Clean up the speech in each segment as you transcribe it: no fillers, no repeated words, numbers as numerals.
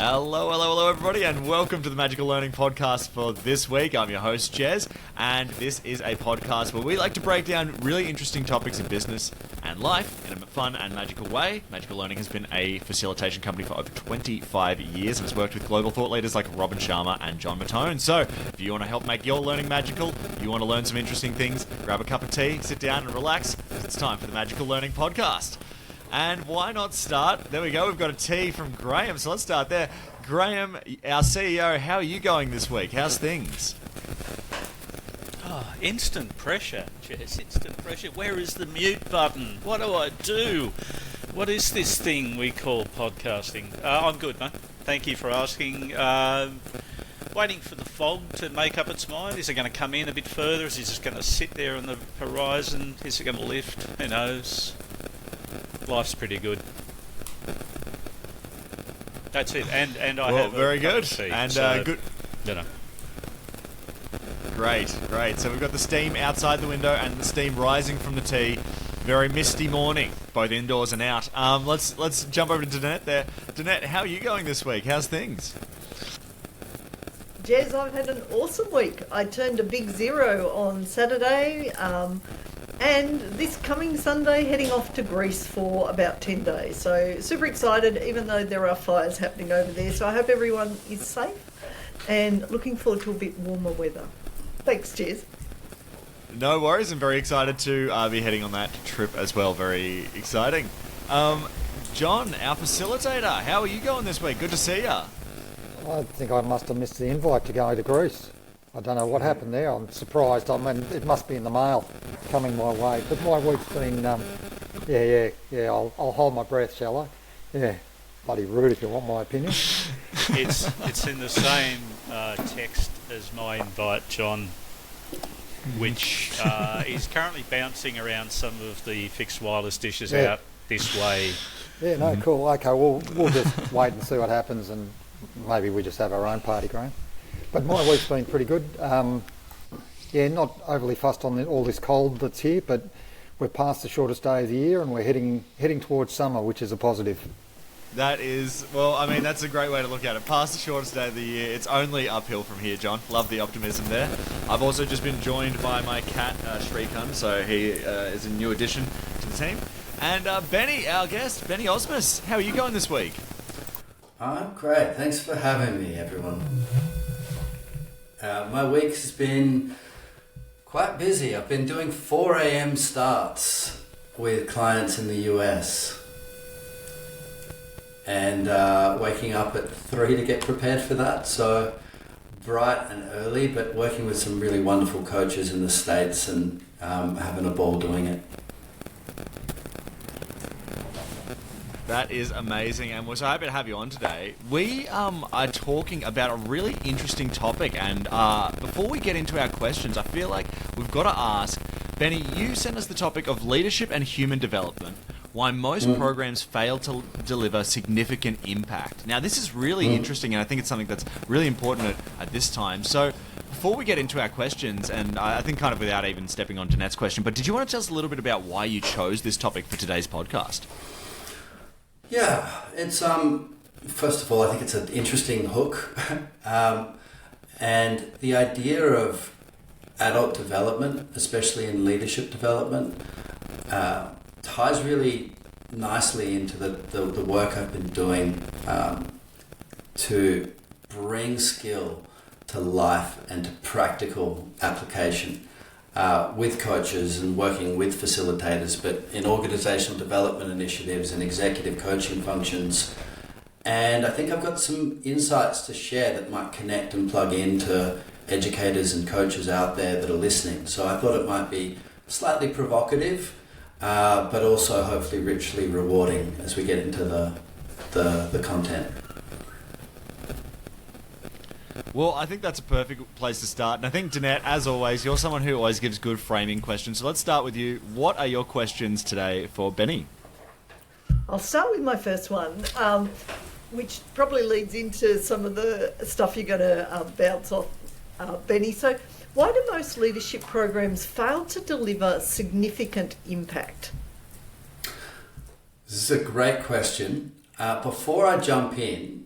Hello, everybody, and welcome to the Magical Learning Podcast for this week. I'm your host, Jez, and this is a podcast where we like to break down really interesting topics in business and life in a fun and magical way. Magical Learning has been a facilitation company for over 25 years and has worked with global thought leaders like Robin Sharma and John Mattone. So, if you want to help make your learning magical, you want to learn some interesting things, grab a cup of tea, sit down and relax, because it's time for the Magical Learning Podcast. And why not start? There we go. We've got a tea from Graham, so let's start there. Graham, our CEO, how are you going this week? How's things? Oh, instant pressure, Jess. Instant pressure. Where is the mute button? What do I do? What is this thing we call podcasting? I'm good, mate. Thank you for asking. Waiting for the fog to make up its mind. Is it going to come in a bit further? Is it just going to sit there on the horizon? Is it going to lift? Who knows? Life's pretty good. That's it. And I have very good. Tea, and so, good. You know. Great. So we've got the steam outside the window and the steam rising from the tea. Very misty morning, both indoors and out. Let's jump over to Danette there. Danette, how are you going this week? How's things? Jez, I've had an awesome week. I turned a big 0 on Saturday, and this coming Sunday heading off to Greece for about 10 days. So super excited, even though there are fires happening over there. So I hope everyone is safe and looking forward to a bit warmer weather. Thanks, Jez. No worries, I'm very excited to be heading on that trip as well. Very exciting. John, our facilitator, how are you going this week? Good to see you. I think I must have missed the invite to go to Greece. I don't know what happened there. I'm surprised. I mean, it must be in the mail coming my way. But my week's been, yeah. I'll hold my breath, shall I? Yeah. Bloody rude if you want my opinion. It's in the same text as my invite, John, which is currently bouncing around some of the fixed wireless dishes out this way. Yeah, no, cool. Okay, we'll just wait and see what happens, and maybe we just have our own party, Graham. But my week's been pretty good. Not overly fussed on all this cold that's here, but we're past the shortest day of the year and we're heading towards summer, which is a positive. That is, that's a great way to look at it. Past the shortest day of the year, it's only uphill from here, John. Love the optimism there. I've also just been joined by my cat, Shrikun, so he is a new addition to the team. And Benny, our guest, Benny Ausmus, how are you going this week? I'm great. Thanks for having me, everyone. My week has been quite busy. I've been doing 4 a.m. starts with clients in the US and waking up at 3 to get prepared for that. So bright and early, but working with some really wonderful coaches in the States and having a ball doing it. That is amazing, and we're so happy to have you on today. We are talking about a really interesting topic, and before we get into our questions, I feel like we've got to ask, Benny, you sent us the topic of leadership and human development, why most programs fail to deliver significant impact. Now, this is really interesting, and I think it's something that's really important at this time. So, before we get into our questions, and I think kind of without even stepping on Danette's question, but did you want to tell us a little bit about why you chose this topic for today's podcast? Yeah, it's first of all, I think it's an interesting hook, and the idea of adult development, especially in leadership development, ties really nicely into the work I've been doing to bring skill to life and to practical application. With coaches and working with facilitators, but in organizational development initiatives and executive coaching functions. And I think I've got some insights to share that might connect and plug into educators and coaches out there that are listening. So I thought it might be slightly provocative, but also hopefully richly rewarding as we get into the content. Well, I think that's a perfect place to start. And I think, Danette, as always, you're someone who always gives good framing questions. So let's start with you. What are your questions today for Benny? I'll start with my first one, which probably leads into some of the stuff you're going to bounce off, Benny. So why do most leadership programs fail to deliver significant impact? This is a great question. Before I jump in,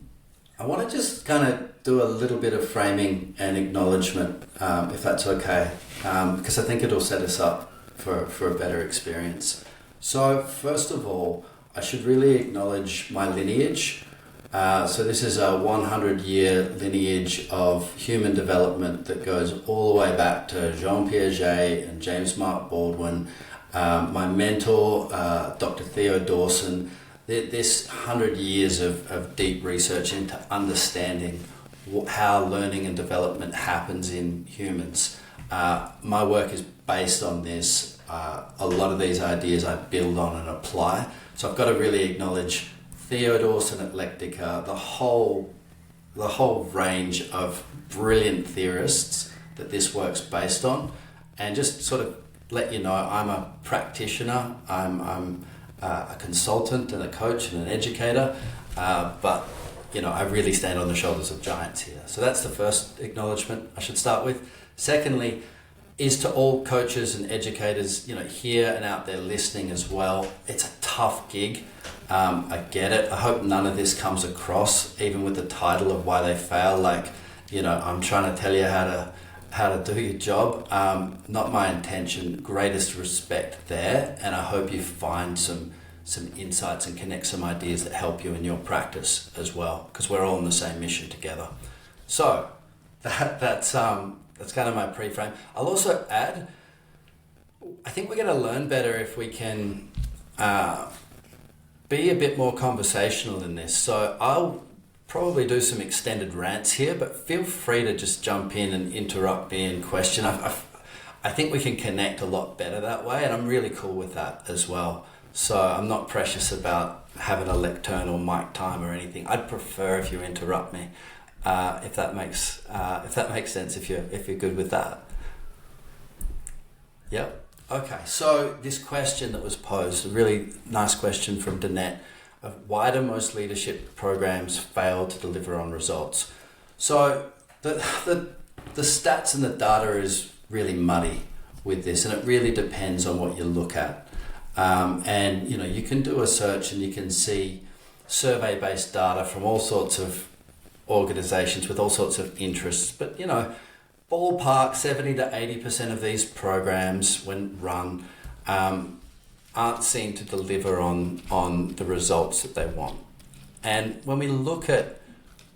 I want to just kind of do a little bit of framing and acknowledgement, if that's okay, because I think it'll set us up for a better experience. So first of all, I should really acknowledge my lineage. So this is a 100-year lineage of human development that goes all the way back to Jean Piaget and James Mark Baldwin, my mentor, Dr. Theo Dawson. This 100 years of deep research into understanding how learning and development happens in humans. My work is based on this. A lot of these ideas I build on and apply. So I've got to really acknowledge Theo Dawson at Lectica, the whole range of brilliant theorists that this work's based on, and just sort of let you know I'm a practitioner, I'm a consultant and a coach and an educator, but I really stand on the shoulders of giants here. So that's the first acknowledgement I should start with. Secondly, is to all coaches and educators, here and out there listening as well. It's a tough gig. I get it. I hope none of this comes across, even with the title of why they fail. Like, I'm trying to tell you how to do your job. Not my intention. Greatest respect there, and I hope you find some insights and connect some ideas that help you in your practice as well, because we're all on the same mission together. So that's kind of my pre-frame. I'll also add, I think we're going to learn better if we can be a bit more conversational in this. So I'll probably do some extended rants here, but feel free to just jump in and interrupt me and question. I think we can connect a lot better that way, and I'm really cool with that as well. So I'm not precious about having a lectern or mic time or anything. I'd prefer if you interrupt me. If that makes sense, if you're good with that. Yep. Okay. So this question that was posed, a really nice question from Danette, of why do most leadership programs fail to deliver on results? So the stats and the data is really muddy with this, and it really depends on what you look at. And you can do a search and you can see survey-based data from all sorts of organizations with all sorts of interests, but ballpark 70 to 80% of these programs, when run, aren't seen to deliver on the results that they want. And when we look at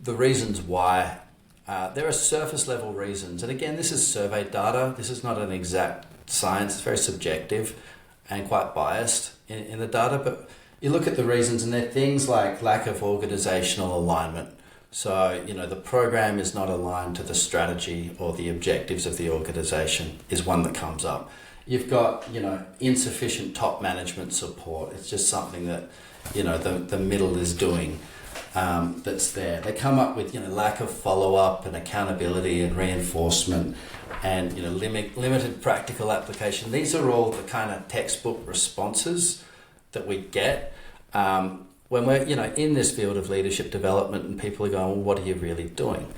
the reasons why, there are surface level reasons, and again, this is survey data. This is not an exact science. It's very subjective and quite biased in the data, but you look at the reasons and they're things like lack of organizational alignment. So, the program is not aligned to the strategy or the objectives of the organization is one that comes up. You've got, insufficient top management support. It's just something that, the middle is doing that's there. They come up with, lack of follow-up and accountability and reinforcement and, limited practical application. These are all the kind of textbook responses that we get. When we're in this field of leadership development and people are going, well, what are you really doing?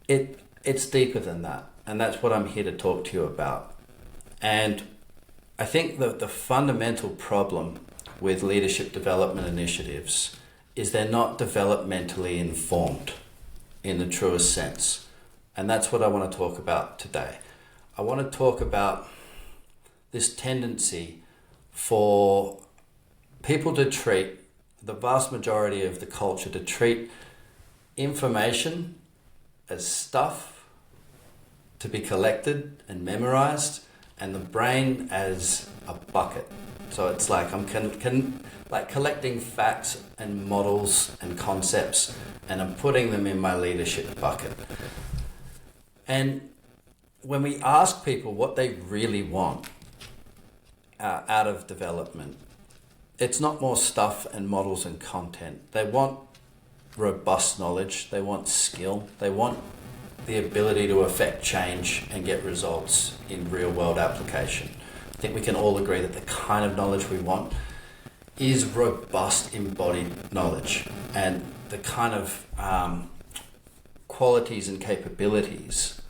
It's deeper than that, and that's what I'm here to talk to you about. And I think that the fundamental problem with leadership development initiatives is they're not developmentally informed in the truest sense, and that's what I want to talk about today. I want to talk about this tendency for people to treat, the vast majority of the culture, to treat information as stuff to be collected and memorized, and the brain as a bucket. So it's like I'm collecting facts and models and concepts, and I'm putting them in my leadership bucket. And when we ask people what they really want out of development, it's not more stuff and models and content. They want robust knowledge, they want skill, they want the ability to affect change and get results in real world application. I think we can all agree that the kind of knowledge we want is robust embodied knowledge, and the kind of qualities and capabilities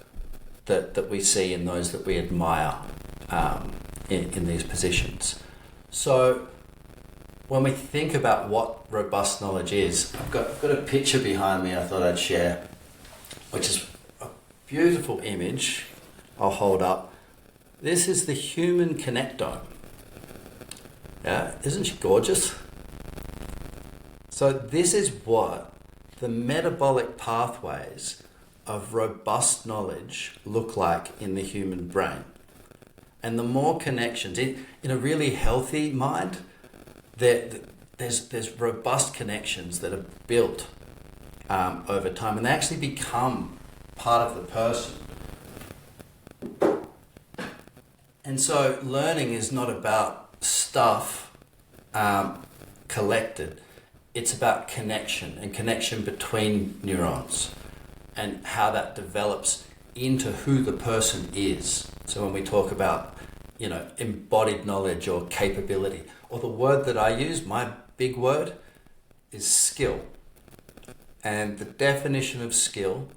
that we see in those that we admire in these positions. So when we think about what robust knowledge is, I've got a picture behind me I thought I'd share, which is a beautiful image I'll hold up. This is the human connectome. Yeah, isn't she gorgeous? So this is what the metabolic pathways of robust knowledge look like in the human brain. And the more connections, in a really healthy mind, there's robust connections that are built over time, and they actually become part of the person. And so learning is not about stuff collected. It's about connection, and connection between neurons, and how that develops into who the person is. So when we talk about, embodied knowledge or capability, or the word that I use, my big word, is skill. And the definition of skill,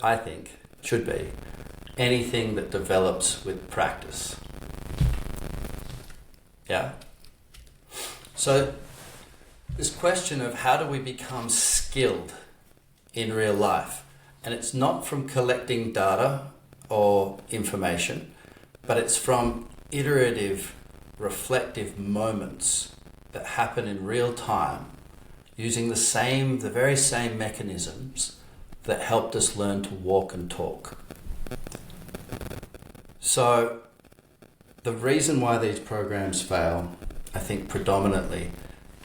I think, should be anything that develops with practice. Yeah? So this question of how do we become skilled in real life, and it's not from collecting data or information, but it's from iterative, reflective moments that happen in real time using the very same mechanisms that helped us learn to walk and talk. So the reason why these programs fail, I think predominantly,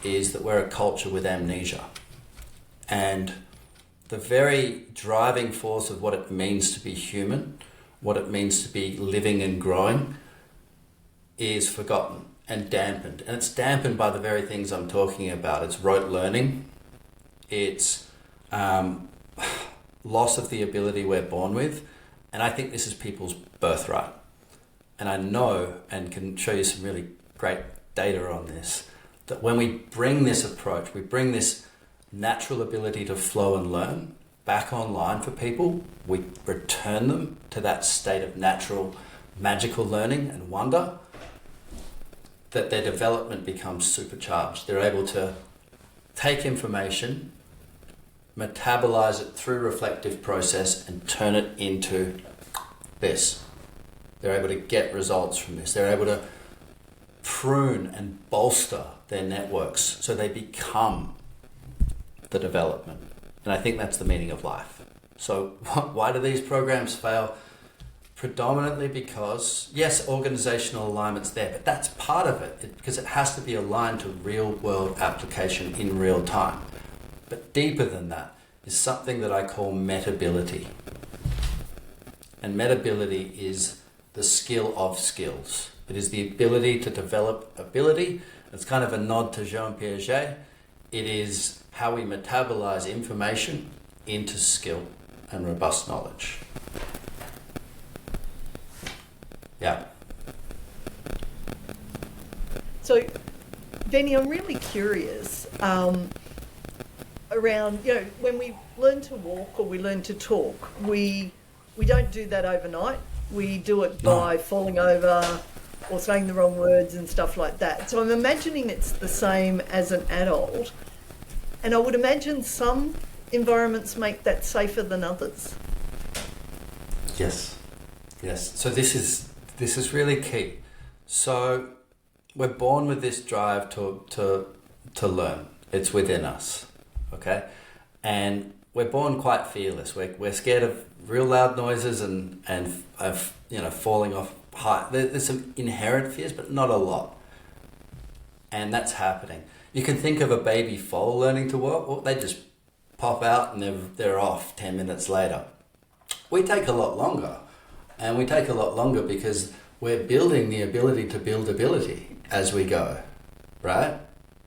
is that we're a culture with amnesia. And the very driving force of what it means to be human, what it means to be living and growing, is forgotten and dampened. And it's dampened by the very things I'm talking about. It's rote learning. It's loss of the ability we're born with. And I think this is people's birthright. And I know, and can show you some really great data on this, that when we bring this approach, we bring this natural ability to flow and learn back online for people, we return them to that state of natural, magical learning and wonder, that their development becomes supercharged. They're able to take information, metabolize it through reflective process, and turn it into this. They're able to get results from this. They're able to prune and bolster their networks so they become the development. And I think that's the meaning of life. So why do these programs fail? Predominantly because, yes, organizational alignment's there, but that's part of it, because it has to be aligned to real world application in real time. But deeper than that is something that I call metability. And metability is the skill of skills. It is the ability to develop ability. It's kind of a nod to Jean Piaget. It is how we metabolize information into skill and robust knowledge. Yeah. So, Benny, I'm really curious around, when we learn to walk or we learn to talk, we don't do that overnight. We do it by falling over or saying the wrong words and stuff like that. So I'm imagining it's the same as an adult. And I would imagine some environments make that safer than others. Yes. So this is really key. So we're born with this drive to learn. It's within us, okay? And we're born quite fearless. We're scared of real loud noises and falling off high. There's some inherent fears, but not a lot. And that's happening. You can think of a baby foal learning to walk. Well, they just pop out and they're off 10 minutes later. We take a lot longer. And we take a lot longer because we're building the ability to build ability as we go, right?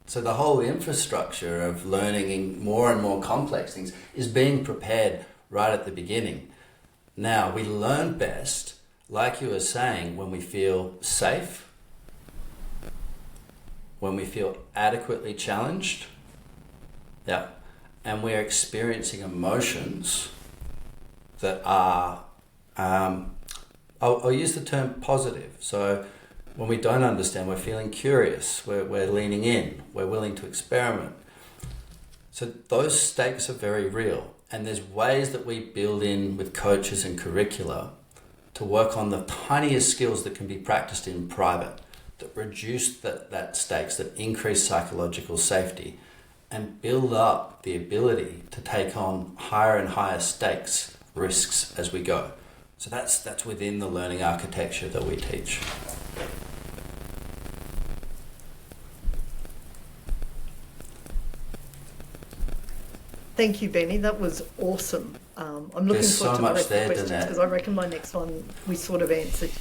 So the whole infrastructure of learning in more and more complex things is being prepared right at the beginning. Now, we learn best, like you were saying, when we feel safe, when we feel adequately challenged, yeah, and we're experiencing emotions that are, I'll use the term positive. So When we don't understand, we're feeling curious, we're leaning in, we're willing to experiment. So those stakes are very real. And there's ways that we build in with coaches and curricula to work on the tiniest skills that can be practiced in private, that reduce that stakes, that increase psychological safety, and build up the ability to take on higher and higher stakes risks as we go. So that's within the learning architecture that we teach. Thank you, Benny. That was awesome. I'm looking There's forward so to the much rest of there, the questions Danette. because I reckon my next one we sort of answered.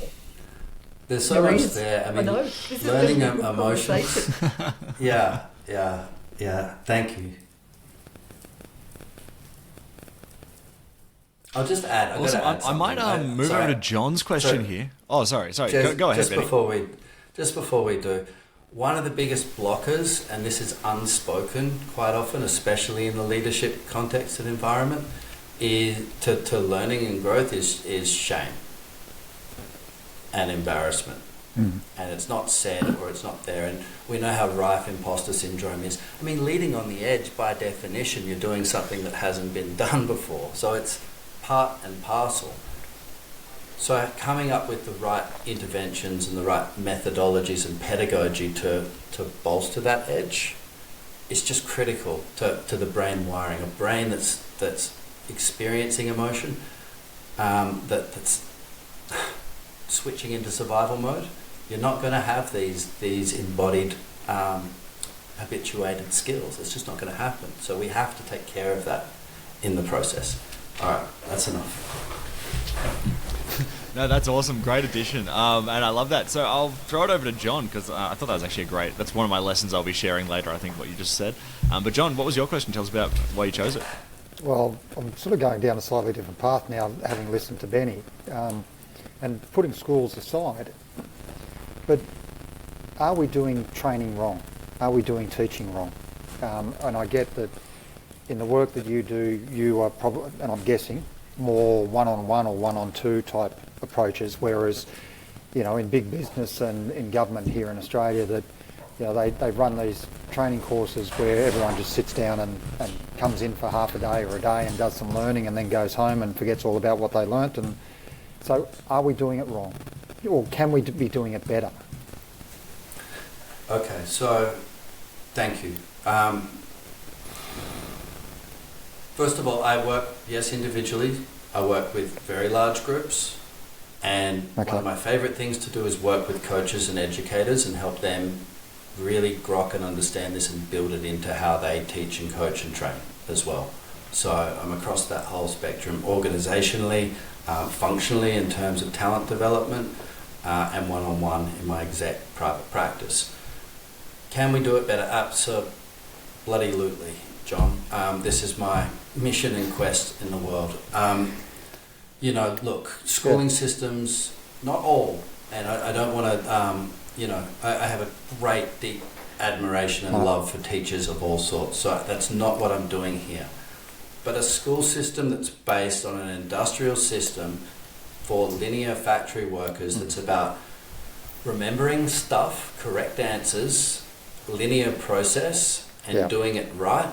There's so much is. there. I mean, know. This is learning a good emotions. conversation. Yeah. Thank you. I'll just add. Awesome. I might move over to John's question here. Oh, sorry. Go ahead, Benny. Just before we do, one of the biggest blockers, and this is unspoken quite often, especially in the leadership context and environment, is to learning and growth is shame and embarrassment. And it's not said or it's not there, and we know how rife imposter syndrome is. I mean, leading on the edge, by definition, you're doing something that hasn't been done before, so it's part and parcel. So coming up with the right interventions and the right methodologies and pedagogy to bolster that edge is just critical to the brain wiring. A brain that's experiencing emotion, that's switching into survival mode. You're not going to have these embodied, habituated skills. It's just not going to happen. So we have to take care of that in the process. All right, that's enough. No, that's awesome. Great addition. And I love that. So I'll throw it over to John because I thought that was actually that's one of my lessons I'll be sharing later, I think, what you just said. But John, what was your question? Tell us about why you chose it. Well, I'm sort of going down a slightly different path now, having listened to Benny, and putting schools aside. But are we doing training wrong? Are we doing teaching wrong? And I get that in the work that you do, you are probably, and I'm guessing, more one-on-one or one-on-two type approaches, whereas, in big business and in government here in Australia, that, they run these training courses where everyone just sits down and comes in for half a day or a day and does some learning and then goes home and forgets all about what they learnt. And so are we doing it wrong? Or can we be doing it better? Okay, so thank you. First of all, I work, individually. I work with very large groups, and one of my favourite things to do is work with coaches and educators and help them really grok and understand this and build it into how they teach and coach and train as well. So I'm across that whole spectrum, organisationally, functionally in terms of talent development, and one-on-one in my exec private practice. Can we do it better? Absolutely, John. This is my mission and quest in the world. Look, schooling systems, not all, and I don't want to, I have a great deep admiration and love for teachers of all sorts, so that's not what I'm doing here. But a school system that's based on an industrial system for linear factory workers, that's about remembering stuff, correct answers, linear process, and doing it right,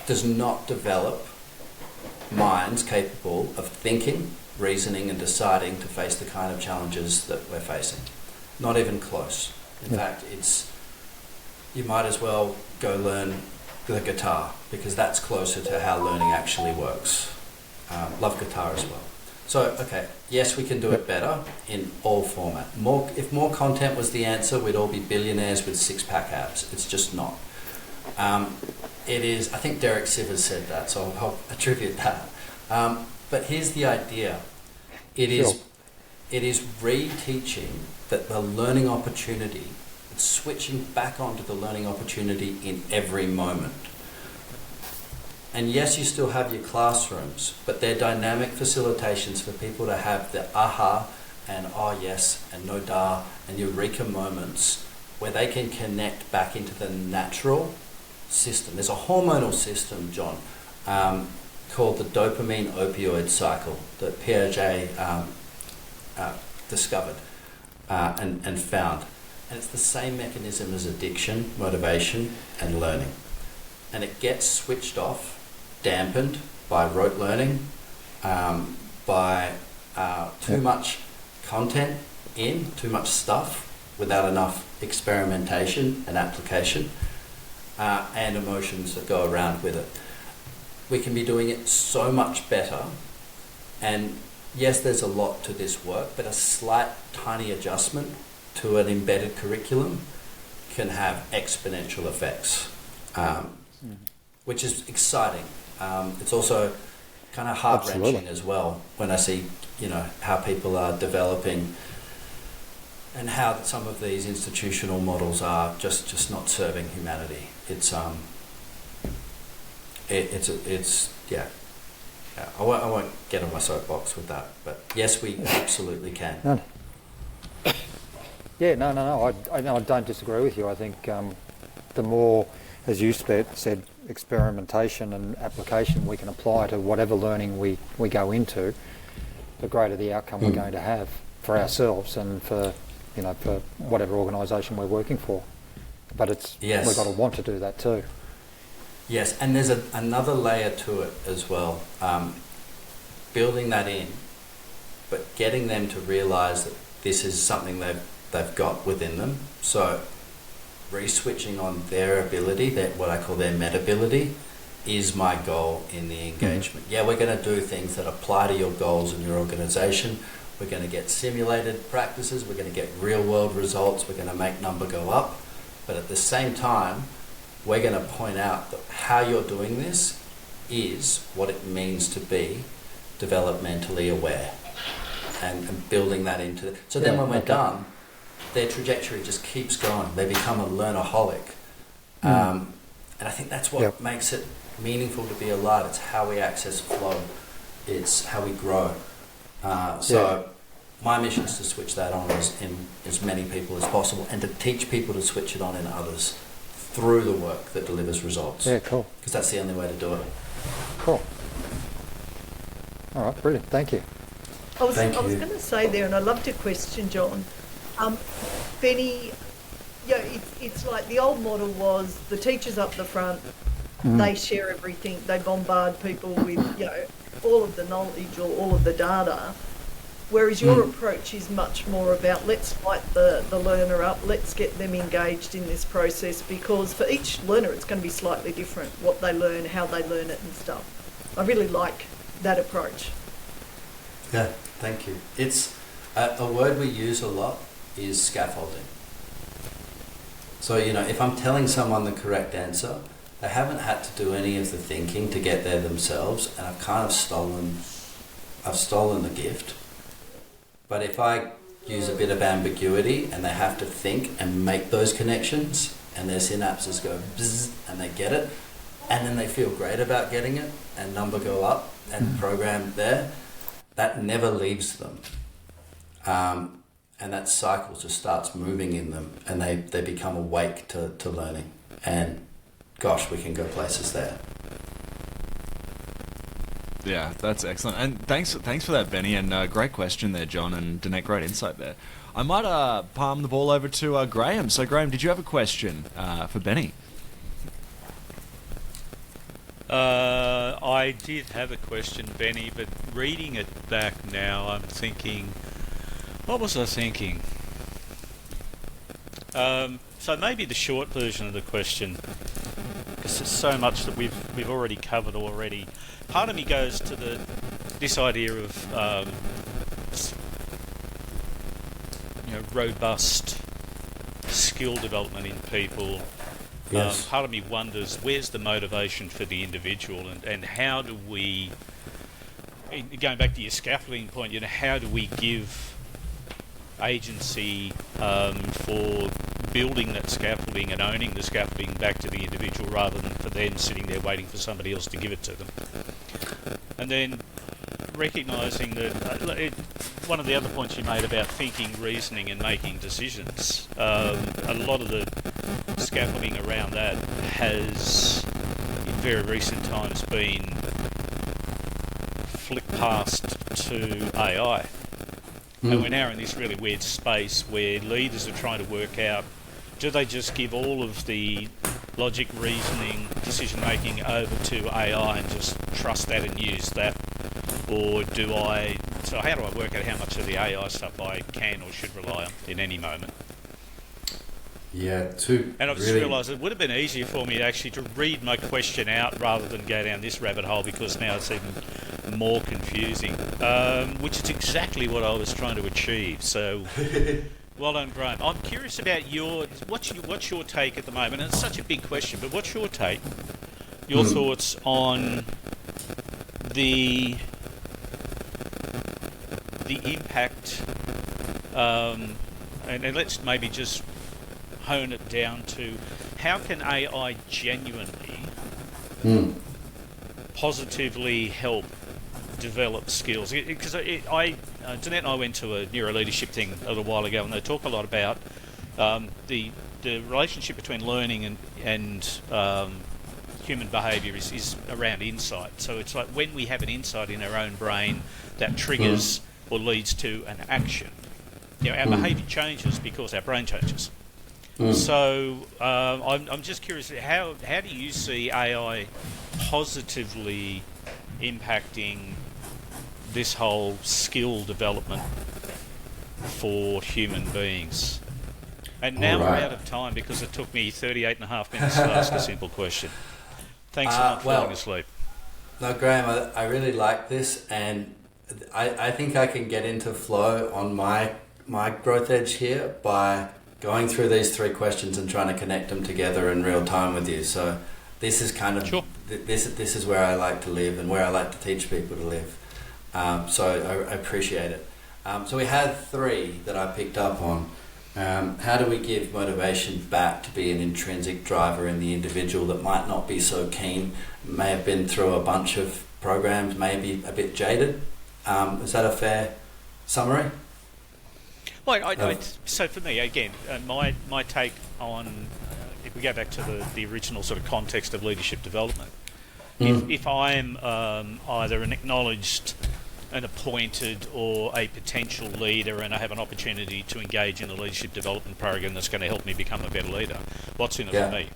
does not develop minds capable of thinking, reasoning and deciding to face the kind of challenges that we're facing. Not even close. In fact, you might as well go learn the guitar, because that's closer to how learning actually works. Love guitar as well. So, yes, we can do it better in all format. If more content was the answer, we'd all be billionaires with six-pack abs. It's just not. It is, I think Derek Sivers said that, so I'll attribute that. But here's the idea. It is reteaching that the learning opportunity, it's switching back onto the learning opportunity in every moment. And yes, you still have your classrooms, but they're dynamic facilitations for people to have the aha and oh yes and no da and eureka moments where they can connect back into the natural system. There's a hormonal system, John, called the dopamine opioid cycle that Piaget discovered. and found. And it's the same mechanism as addiction, motivation, and learning. And it gets switched off, dampened by rote learning, by too much content too much stuff without enough experimentation and application, and emotions that go around with it. We can be doing it so much better, and yes, there's a lot to this work, but a slight tiny adjustment to an embedded curriculum can have exponential effects, which is exciting. It's also kind of heart-wrenching as well when I see, how people are developing and how some of these institutional models are just not serving humanity. I won't get on my soapbox with that, but yes, we absolutely can. No. Yeah, no. I don't disagree with you. I think the more, as you said, experimentation and application we can apply to whatever learning we go into, the greater the outcome we're going to have for ourselves and for whatever organisation we're working for. But we've got to want to do that too. Yes, and there's another layer to it as well. Building that in, but getting them to realise that this is something they've got within them. So re-switching on their ability, what I call their metability, is my goal in the engagement. Yeah, we're going to do things that apply to your goals in your organisation. We're going to get simulated practices. We're going to get real-world results. We're going to make number go up. But at the same time, we're going to point out that how you're doing this is what it means to be developmentally aware, and building that into it. So then when we're done, their trajectory just keeps going. They become a learnaholic. And I think that's what makes it meaningful to be alive. It's how we access flow. It's how we grow. So my mission is to switch that on in as many people as possible, and to teach people to switch it on in others through the work that delivers results. Yeah, cool. Because that's the only way to do it. Cool. All right, brilliant. Thank you. I was going to say there, and I loved your question, John. Benny, it's like the old model was the teachers up the front, they share everything, they bombard people with, all of the knowledge or all of the data, whereas your approach is much more about let's light the learner up, let's get them engaged in this process, because for each learner it's going to be slightly different, what they learn, how they learn it and stuff. I really like that approach. Yeah, thank you. It's a word we use a lot is scaffolding. So, if I'm telling someone the correct answer, they haven't had to do any of the thinking to get there themselves, and I've kind of stolen the gift. But if I use a bit of ambiguity and they have to think and make those connections, and their synapses go bzzz and they get it, and then they feel great about getting it, and number go up and program there, that never leaves them. And that cycle just starts moving in them, and they become awake to learning. And gosh, we can go places there. Yeah, that's excellent. And thanks for that, Benny, and great question there, John, and Danette, great insight there. I might palm the ball over to Graham. So, Graham, did you have a question for Benny? I did have a question, Benny, but reading it back now, I'm thinking, what was I thinking? So maybe the short version of the question, because there's so much that we've already covered already. Part of me goes to this idea of robust skill development in people. Yes. Part of me wonders, where's the motivation for the individual, and how do we, going back to your scaffolding point, how do we give agency for building that scaffolding and owning the scaffolding back to the individual, rather than for them sitting there waiting for somebody else to give it to them. And then recognising that one of the other points you made about thinking, reasoning and making decisions, a lot of the scaffolding around that has in very recent times been flicked past to AI. And we're now in this really weird space where leaders are trying to work out, do they just give all of the logic, reasoning, decision making over to AI and just trust that and use that? Or so how do I work out how much of the AI stuff I can or should rely on in any moment? Yeah, and I've just realised it would have been easier for me actually to read my question out rather than go down this rabbit hole, because now it's even more confusing, which is exactly what I was trying to achieve. So, well done, Graham. I'm curious about what's your take at the moment? And it's such a big question, but what's your take, your thoughts on the impact, and let's maybe just hone it down to how can AI genuinely positively help develop skills? Because Jeanette and I went to a neuro-leadership thing a little while ago, and they talk a lot about the relationship between learning and human behaviour is around insight. So it's like when we have an insight in our own brain that triggers or leads to an action, our behaviour changes because our brain changes. So I'm just curious, how do you see AI positively impacting this whole skill development for human beings? And now we're out of time because it took me 38 and a half minutes to ask a simple question. Thanks for not falling asleep. No, Graham, I really like this, and I think I can get into flow on my growth edge here by going through these three questions and trying to connect them together in real time with you. So this is kind of this is where I like to live and where I like to teach people to live. So I appreciate it. So we had three that I picked up on. How do we give motivation back to be an intrinsic driver in the individual that might not be so keen, may have been through a bunch of programs, maybe a bit jaded? Is that a fair summary? Well, so for me, again, my take on, if we go back to the original sort of context of leadership development, if I'm either an acknowledged, an appointed or a potential leader and I have an opportunity to engage in a leadership development program that's going to help me become a better leader, what's in it for me?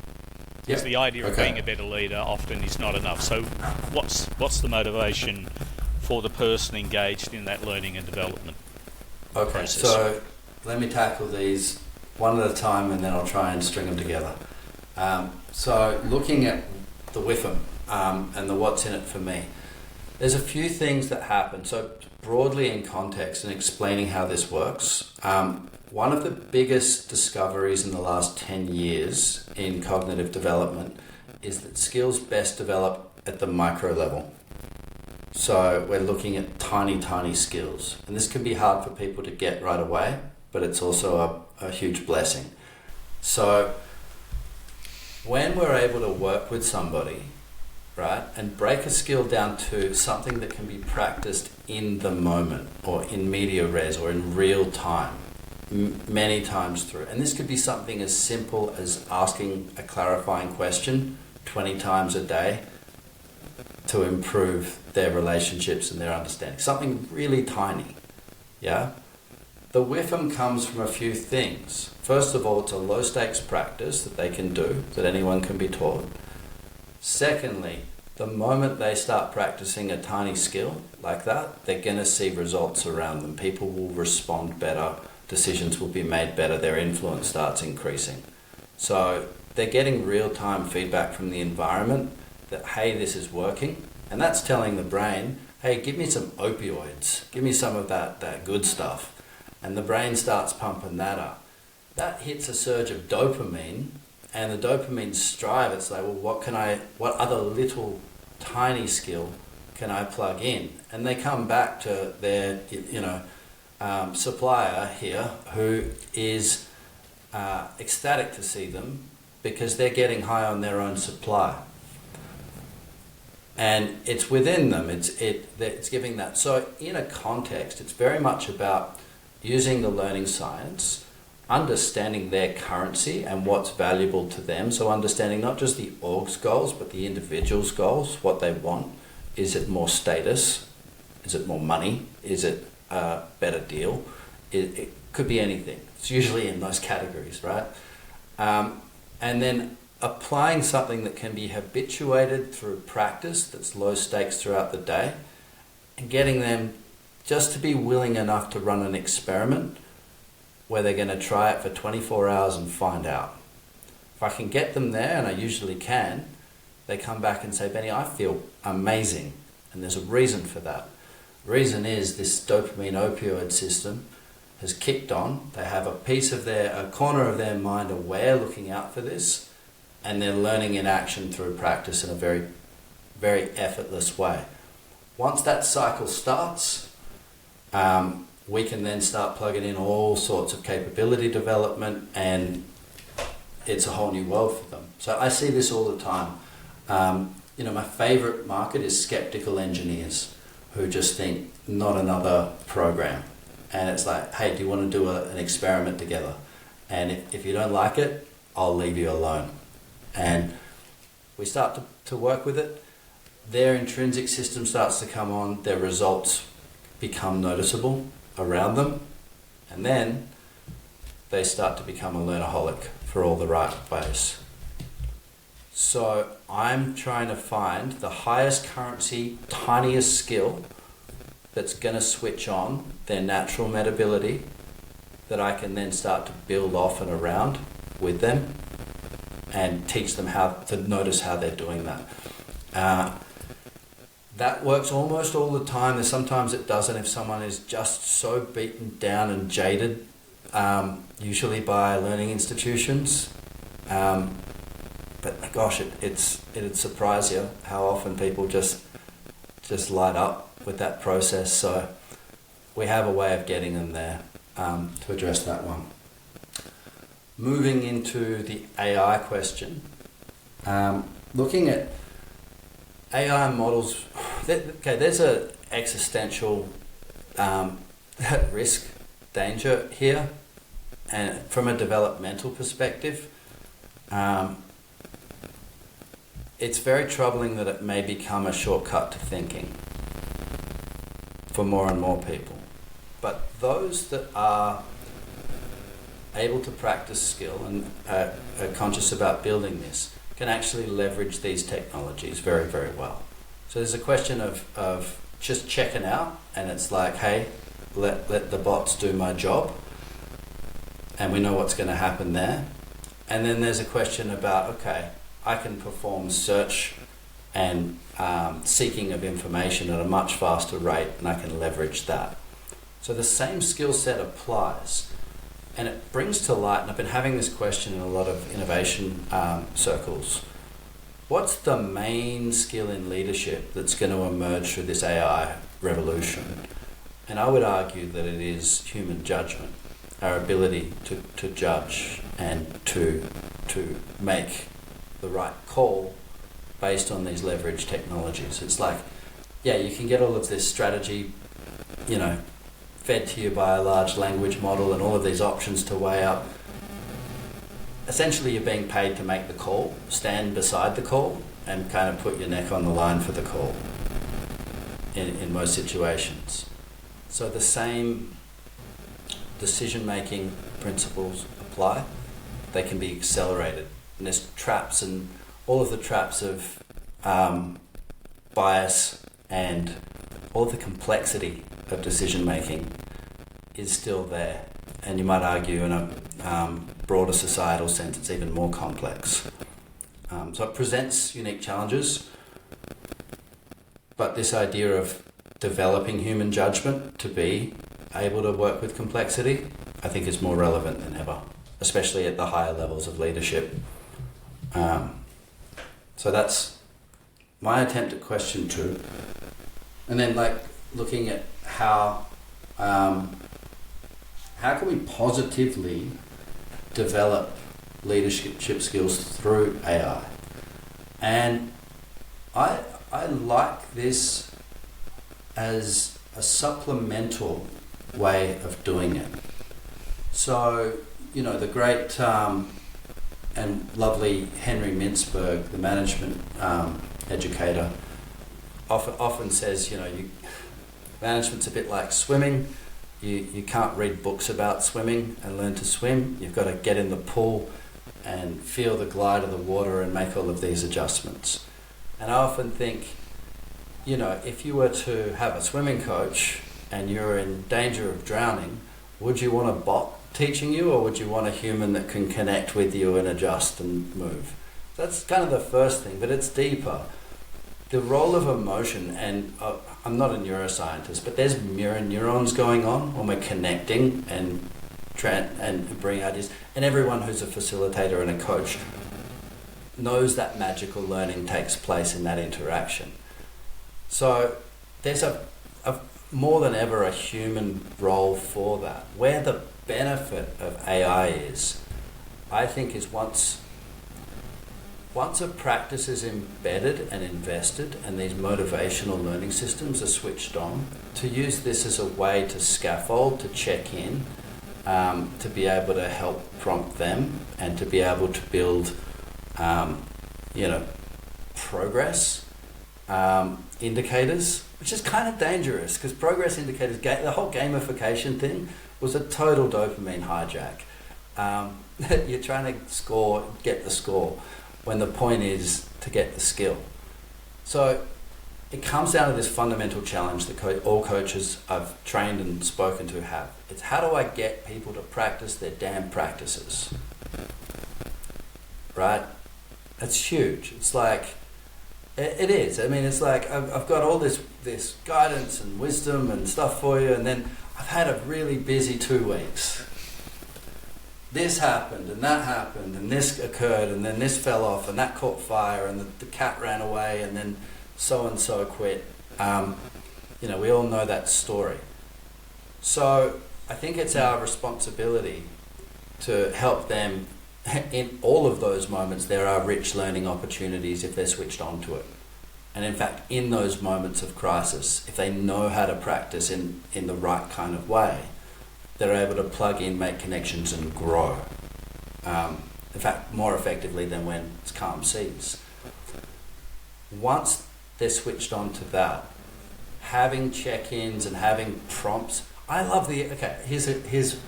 Because the idea of being a better leader often is not enough. So what's the motivation for the person engaged in that learning and development process? So let me tackle these one at a time and then I'll try and string them together. So looking at the WIFM and the what's in it for me, there's a few things that happen. So broadly in context and explaining how this works, one of the biggest discoveries in the last 10 years in cognitive development is that skills best develop at the micro level. So we're looking at tiny, tiny skills. And this can be hard for people to get right away, but it's also a huge blessing. So when we're able to work with somebody, right, and break a skill down to something that can be practiced in the moment or in media res or in real time, many times through. And this could be something as simple as asking a clarifying question 20 times a day to improve their relationships and their understanding. Something really tiny, yeah? The WIFM comes from a few things. First of all, it's a low stakes practice that they can do, that anyone can be taught. Secondly, the moment they start practicing a tiny skill like that, they're going to see results around them. People will respond better, decisions will be made better, their influence starts increasing. So they're getting real-time feedback from the environment that, hey, this is working. And that's telling the brain, hey, give me some opioids, give me some of that good stuff. And the brain starts pumping that up. That hits a surge of dopamine, and the dopamine strive, it's like, well, what other little tiny skill can I plug in? And they come back to their, supplier here, who is ecstatic to see them because they're getting high on their own supply. And it's within them, it's giving that. So in a context, it's very much about using the learning science, understanding their currency and what's valuable to them. So understanding not just the org's goals, but the individual's goals, what they want. Is it more status? Is it more money? Is it a better deal. It could be anything. It's usually in those categories, right? And then applying something that can be habituated through practice, that's low stakes throughout the day, and getting them just to be willing enough to run an experiment where they're going to try it for 24 hours and find out. If I can get them there, and I usually can, they come back and say, Benny, I feel amazing. And there's a reason for that. The reason is this dopamine opioid system has kicked on. They have a corner of their mind aware, looking out for this, and they're learning in action through practice in a very, very effortless way. Once that cycle starts, we can then start plugging in all sorts of capability development, and it's a whole new world for them. So I see this all the time. My favorite market is skeptical engineers who just think, not another program. And it's like, hey, do you want to do an experiment together? And if you don't like it, I'll leave you alone. And we start to work with it. Their intrinsic system starts to come on. Their results become noticeable around them. And then they start to become a learnaholic for all the right ways. So I'm trying to find the highest currency, tiniest skill that's going to switch on their natural metability, that I can then start to build off and around with them and teach them how to notice how they're doing that. That works almost all the time. There's sometimes it doesn't if someone is just so beaten down and jaded, usually by learning institutions. But gosh, it'd surprise you how often people just light up with that process. So we have a way of getting them there to address that one. Moving into the AI question, looking at AI models, there's a existential risk, danger here, and from a developmental perspective, it's very troubling that it may become a shortcut to thinking for more and more people. But those that are able to practice skill and are conscious about building this can actually leverage these technologies very, very well. So there's a question of just checking out, and it's like, hey, let the bots do my job, and we know what's going to happen there. And then there's a question about, okay, I can perform search and seeking of information at a much faster rate, and I can leverage that. So the same skill set applies, and it brings to light, and I've been having this question in a lot of innovation circles, what's the main skill in leadership that's going to emerge through this AI revolution? And I would argue that it is human judgment, our ability to judge and to make the right call based on these leverage technologies. It's like, yeah, you can get all of this strategy, fed to you by a large language model and all of these options to weigh up. Essentially, you're being paid to make the call, stand beside the call, and kind of put your neck on the line for the call in most situations. So the same decision-making principles apply. They can be accelerated. And there's traps, and all of the traps of bias and all of the complexity of decision-making is still there. And you might argue in a broader societal sense it's even more complex. So it presents unique challenges, but this idea of developing human judgment to be able to work with complexity, I think is more relevant than ever, especially at the higher levels of leadership. So that's my attempt at question 2. And then looking at how can we positively develop leadership skills through AI? And I like this as a supplemental way of doing it. So, the great and lovely Henry Mintzberg, the management educator, often says, Management's a bit like swimming. You can't read books about swimming and learn to swim. You've got to get in the pool and feel the glide of the water and make all of these adjustments. And I often think, if you were to have a swimming coach and you're in danger of drowning, would you want a bot teaching you, or would you want a human that can connect with you and adjust and move? That's kind of the first thing, but it's deeper. The role of emotion, and I'm not a neuroscientist, but there's mirror neurons going on when we're connecting and bring ideas. And everyone who's a facilitator and a coach knows that magical learning takes place in that interaction. So there's a more than ever a human role for that. Where the benefit of AI is, I think, is once a practice is embedded and invested and these motivational learning systems are switched on, to use this as a way to scaffold, to check in, to be able to help prompt them and to be able to build, progress indicators, which is kind of dangerous because progress indicators, the whole gamification thing was a total dopamine hijack. You're trying to get the score, when the point is to get the skill. So it comes down to this fundamental challenge that all coaches I've trained and spoken to have. It's how do I get people to practice their damn practices? Right? That's huge. It's like, it is. I mean, it's like I've got all this guidance and wisdom and stuff for you, and then I've had a really busy 2 weeks. This happened and that happened and this occurred and then this fell off and that caught fire and the cat ran away and then so-and-so quit. We all know that story. So I think it's our responsibility to help them. In all of those moments, there are rich learning opportunities if they're switched on to it. And in fact, in those moments of crisis, if they know how to practice in the right kind of way, they're able to plug in, make connections and grow. In fact, more effectively than when it's calm seas. Once they're switched on to that, having check-ins and having prompts, I love here's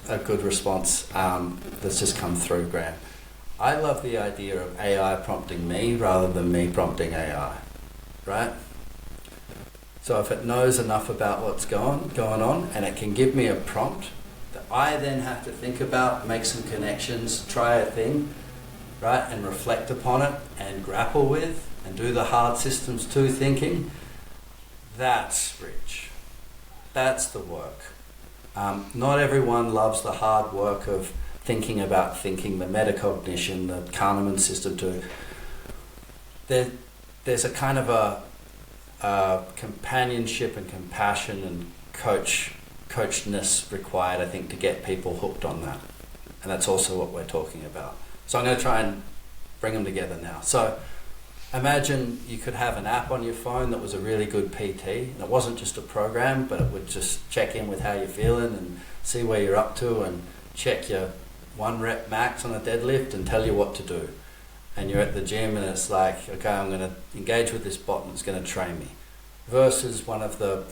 a good response that's just come through, Graham. I love the idea of AI prompting me rather than me prompting AI, right? So if it knows enough about what's going on and it can give me a prompt that I then have to think about, make some connections, try a thing, right, and reflect upon it and grapple with and do the hard systems too thinking, that's rich. That's the work. Not everyone loves the hard work of thinking about thinking, the metacognition, the Kahneman system too. There's a kind of a companionship and compassion and coachness required, I think, to get people hooked on that. And that's also what we're talking about. So I'm going to try and bring them together now. So imagine you could have an app on your phone that was a really good PT, and it wasn't just a program, but it would just check in with how you're feeling and see where you're up to and check your 1 rep max on a deadlift and tell you what to do. And you're at the gym and it's like, okay, I'm going to engage with this bot and it's going to train me. Versus one of the,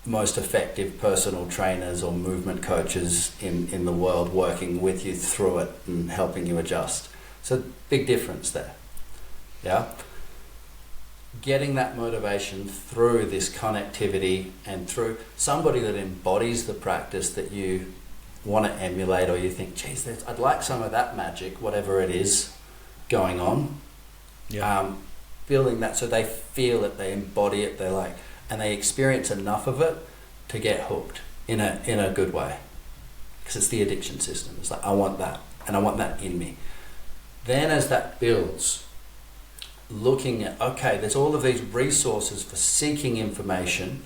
most effective personal trainers or movement coaches in the world working with you through it and helping you adjust. So big difference there. Yeah? Getting that motivation through this connectivity and through somebody that embodies the practice that you want to emulate, or you think, geez, I'd like some of that magic, whatever it is going on. Yeah. Building that so they feel it, they embody it, they like, and they experience enough of it to get hooked in a good way. Because it's the addiction system. It's like, I want that, and I want that in me. Then as that builds, looking at, okay, there's all of these resources for seeking information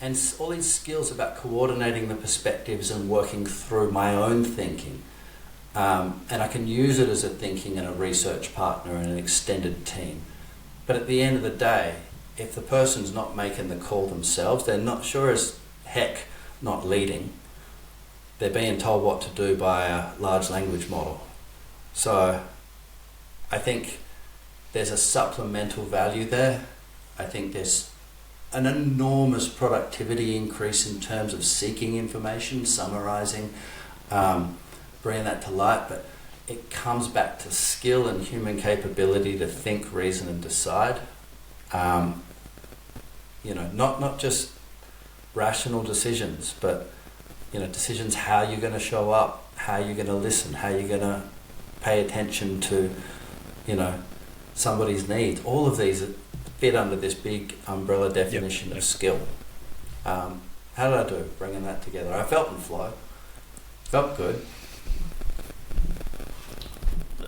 and all these skills about coordinating the perspectives and working through my own thinking. And I can use it as a thinking and a research partner and an extended team. But at the end of the day, if the person's not making the call themselves, they're not sure as heck not leading. They're being told what to do by a large language model. So I think there's a supplemental value there. I think there's an enormous productivity increase in terms of seeking information, summarizing, bringing that to light, but it comes back to skill and human capability to think, reason and decide. Not just rational decisions, but decisions how you're going to show up, how you're going to listen, how you're going to pay attention to somebody's needs. All of these fit under this big umbrella definition of skill. How did I do bringing that together? I felt in flow. Felt good.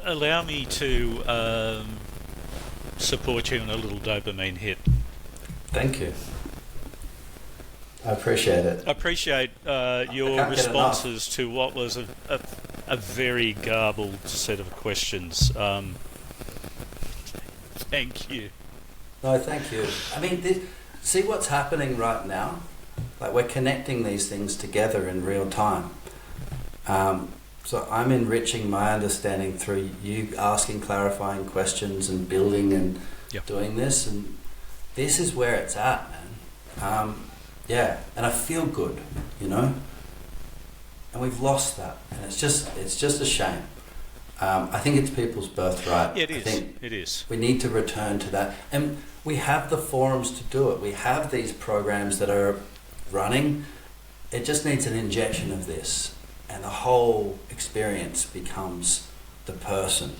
Allow me to support you in a little dopamine hit. Thank you. I appreciate it. I appreciate your responses to what was a very garbled set of questions. Thank you. No, thank you. I mean, see what's happening right now? Like, we're connecting these things together in real time. So I'm enriching my understanding through you asking clarifying questions and building and doing this. And this is where it's at, man. And I feel good, And we've lost that. And it's just a shame. I think it's people's birthright. It is. I think it is. We need to return to that. And we have the forums to do it. We have these programs that are running. It just needs an injection of this. And the whole experience becomes the person.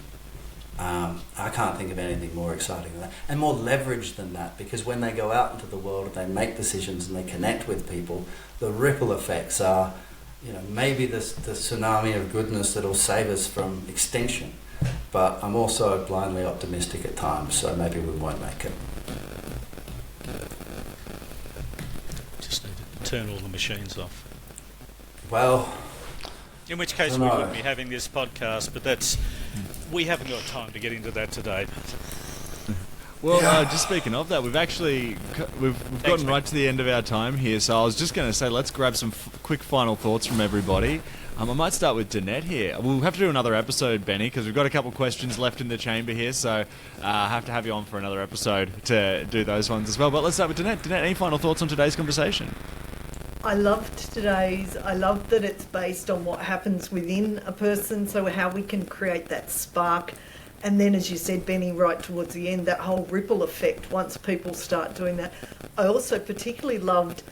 I can't think of anything more exciting than that. And more leverage than that, because when they go out into the world and they make decisions and they connect with people, the ripple effects are, maybe the tsunami of goodness that'll save us from extinction. But I'm also blindly optimistic at times, so maybe we won't make it. Just need to turn all the machines off. Well, in which case we wouldn't be having this podcast, but we haven't got time to get into that today. Well, just speaking of that, we've gotten right to the end of our time here, so I was just going to say let's grab some quick final thoughts from everybody. I might start with Danette here. We'll have to do another episode, Benny, because we've got a couple of questions left in the chamber here, so I have to have you on for another episode to do those ones as well. But let's start with Danette. Danette, any final thoughts on today's conversation? I loved I love that it's based on what happens within a person, so how we can create that spark. And then, as you said, Benny, right towards the end, that whole ripple effect once people start doing that. I also particularly loved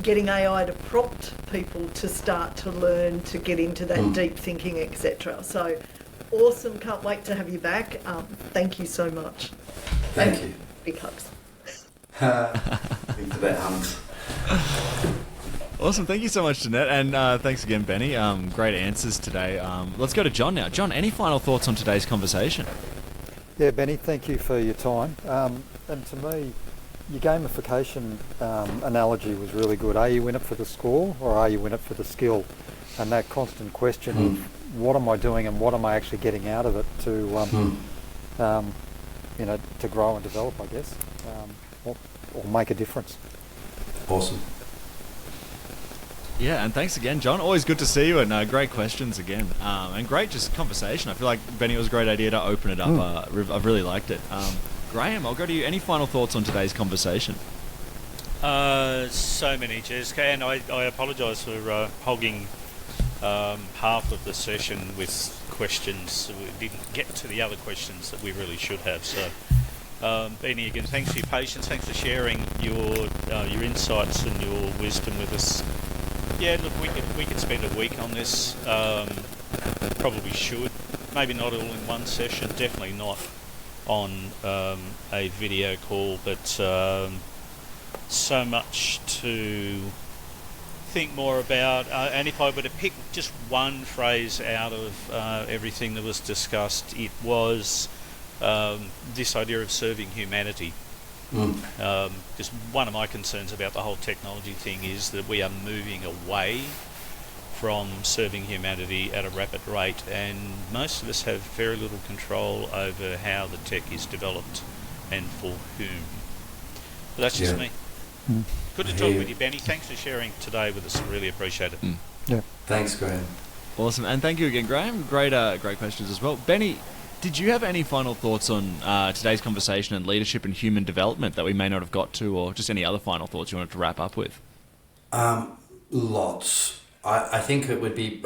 getting AI to prompt people to start to learn, to get into that deep thinking, etc. So awesome. Can't wait to have you back. Thank you so much. Thank you. Big hugs. Think about hugs. Awesome, thank you so much, Danette, and thanks again, Benny. Great answers today. Let's go to John now. John, any final thoughts on today's conversation? Yeah, Benny, thank you for your time. And to me, your gamification analogy was really good. Are you in it for the score or are you in it for the skill? And that constant question of what am I doing and what am I actually getting out of it to grow and develop, I guess, or make a difference. Awesome. Yeah, and thanks again, John. Always good to see you, and great questions again. And great just conversation. I feel like, Benny, it was a great idea to open it up. I've really liked it. Graham, I'll go to you. Any final thoughts on today's conversation? So many, Jez. And I apologise for hogging half of the session with questions. We didn't get to the other questions that we really should have. So, Benny, again, thanks for your patience. Thanks for sharing your insights and your wisdom with us. Yeah, look, we could spend a week on this. Probably should. Maybe not all in one session. Definitely not on a video call. But so much to think more about. And if I were to pick just one phrase out of everything that was discussed, it was this idea of serving humanity. Just one of my concerns about the whole technology thing is that we are moving away from serving humanity at a rapid rate, and most of us have very little control over how the tech is developed and for whom. But that's just me. Good to talk with you, Benny. Thanks for sharing today with us. Really appreciate it. Yeah. Thanks, Graham. Awesome, and thank you again, Graham. Great questions as well. Benny, Did you have any final thoughts on today's conversation and leadership and human development that we may not have got to, or just any other final thoughts you wanted to wrap up with? Lots. I think it would be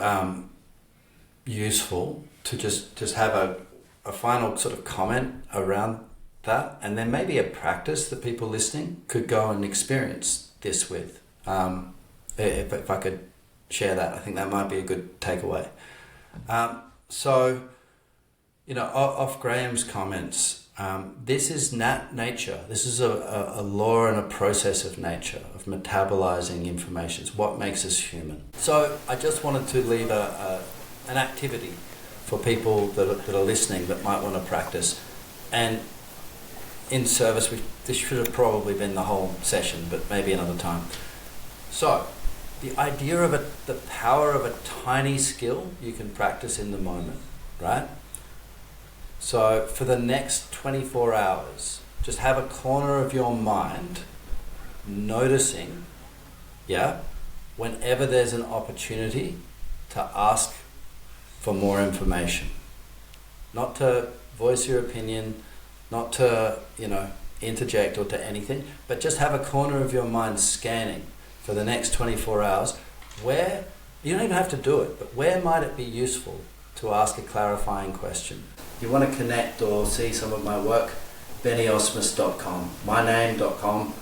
useful to just have a final sort of comment around that, and then maybe a practice that people listening could go and experience this with. If I could share that, I think that might be a good takeaway. So, off Graham's comments, this is nature. This is a law and a process of nature, of metabolizing information. It's what makes us human. So I just wanted to leave an activity for people that are listening that might want to practice. And in service, this should have probably been the whole session, but maybe another time. So, the idea of the power of a tiny skill you can practice in the moment, right? So, for the next 24 hours, just have a corner of your mind noticing, whenever there's an opportunity to ask for more information. Not to voice your opinion, not to, interject or to anything, but just have a corner of your mind scanning for the next 24 hours where, you don't even have to do it, but where might it be useful to ask a clarifying question? If you want to connect or see some of my work, bennyausmus.com, myname.com,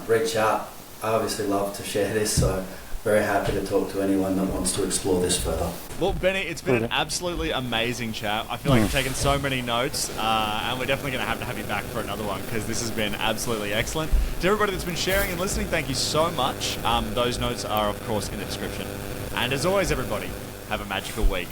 reach out. I obviously love to share this, so very happy to talk to anyone that wants to explore this further. Well, Benny, it's been an absolutely amazing chat. I feel like I've taken so many notes, and we're definitely going to have you back for another one, because this has been absolutely excellent. To everybody that's been sharing and listening, thank you so much. Those notes are, of course, in the description. And as always, everybody, have a magical week.